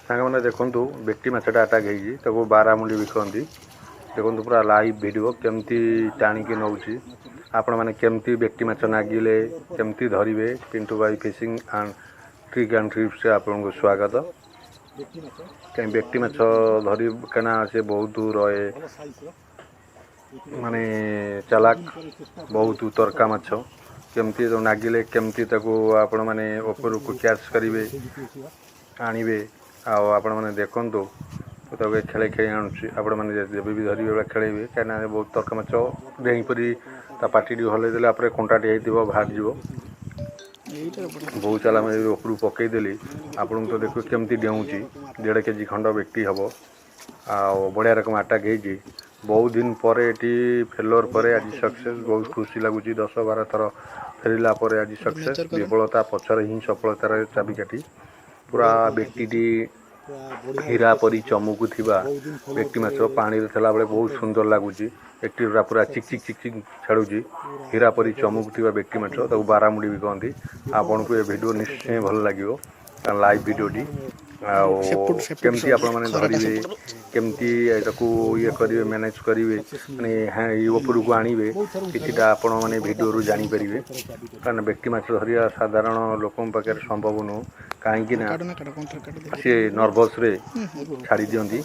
ସାଙ୍ଗମାନେ ଦେଖନ୍ତୁ ବେଟି ମାଛଟା ଆଟାକ୍ ହେଇଛି, ତାକୁ ବାରାମୁଣ୍ଡି ବି କହନ୍ତି। ଦେଖନ୍ତୁ ପୁରା ଲାଇଭ୍ ଭିଡ଼ିଓ କେମିତି ଟାଣିକି ନେଉଛି। ଆପଣମାନେ କେମିତି ବେଟି ମାଛ ନାଗିଲେ କେମିତି ଧରିବେ, ପିଣ୍ଟୁ ଭାଇ ଫିସିଂ ଆଣ୍ଡ ଟ୍ରିକ୍ ଆଣ୍ଡ ଟ୍ରିପ୍ସରେ ଆପଣଙ୍କୁ ସ୍ୱାଗତ। କାହିଁ ବେଟି ମାଛ ଧରି କାହିଁକିନା ସେ ବହୁତ ରହେ ମାନେ ଚାଲାକ, ବହୁତ ତରକା ମାଛ। କେମିତି ନାଗିଲେ କେମିତି ତାକୁ ଆପଣମାନେ ଉପରକୁ କ୍ୟାଚ୍ କରିବେ ଆଣିବେ। ଆଉ ଆପଣମାନେ ଦେଖନ୍ତୁ ତାକୁ ଖେଳେଇ ଖେଳେଇ ଆଣୁଛି। ଆପଣମାନେ ଯେବେ ବି ଧରିବେ ବେଳେ ଖେଳେଇବେ, କାହିଁକିନା ବହୁତ ତରକା ମାଛ ଡେଇଁପରି ତା ପାଟିଟି ହଲେଇ ଦେଲା ପରେ କଣ୍ଟାଟି ହେଇଥିବ ବାହାରିଯିବ। ବହୁ ଚାଲା ମୁଁ ଉପରକୁ ପକେଇଦେଲି, ଆପଣଙ୍କୁ ତ ଦେଖିବେ କେମିତି ଡେଉଁଛି। 1.5 କେଜି ଖଣ୍ଡ ବେଟି ହେବ। ଆଉ ବଢ଼ିଆ ରକମ ଆଟାକ୍ ହେଇଛି। ବହୁତ ଦିନ ପରେ ଏଠି ଫେଲର ପରେ ଆଜି ସକ୍ସେସ୍, ବହୁତ ଖୁସି ଲାଗୁଛି। 10-12 ଥର ଫେରିଲା ପରେ ଆଜି ସକ୍ସେସ୍। ବିଫଳତା ପଛରେ ହିଁ ସଫଳତାର ଚାବିକାଠି। ପୁରା ବେଟିଟି ହୀରା ପରି ଚମକୁଥିବା ବେଟି ମାଛ ପାଣିରେ ଥିଲାବେଳେ ବହୁତ ସୁନ୍ଦର ଲାଗୁଛି। ବେଟିଟା ପୁରା ଚିକ୍ ଚିକ୍ ଚିକ୍ ଚିକ୍ ଛାଡ଼ୁଛି। ହୀରା ପରି ଚମକୁଥିବା ବେଟି ମାଛ, ତାକୁ ବାରାମୁଣ୍ଡି ବି କହନ୍ତି। ଆପଣଙ୍କୁ ଏ ଭିଡ଼ିଓ ନିଶ୍ଚୟ ଭଲ ଲାଗିବ, ଲାଇଭ୍ ଭିଡ଼ିଓଟି। ଆଉ କେମିତି ଆପଣମାନେ ଧରିବେ, କେମିତି ତାକୁ ଇଏ କରିବେ, ମ୍ୟାନେଜ୍ କରିବେ, ମାନେ ଉପରକୁ ଆଣିବେ, କିଛିଟା ଆପଣମାନେ ଭିଡ଼ିଓରୁ ଜାଣିପାରିବେ। କାରଣ ବେଟି ମାଛ ଧରିବା ସାଧାରଣ ଲୋକଙ୍କ ପାଖରେ ସମ୍ଭବ ନୁହଁ। କାହିଁକିନା ସିଏ ନର୍ଭସରେ ଛାଡ଼ି ଦିଅନ୍ତି।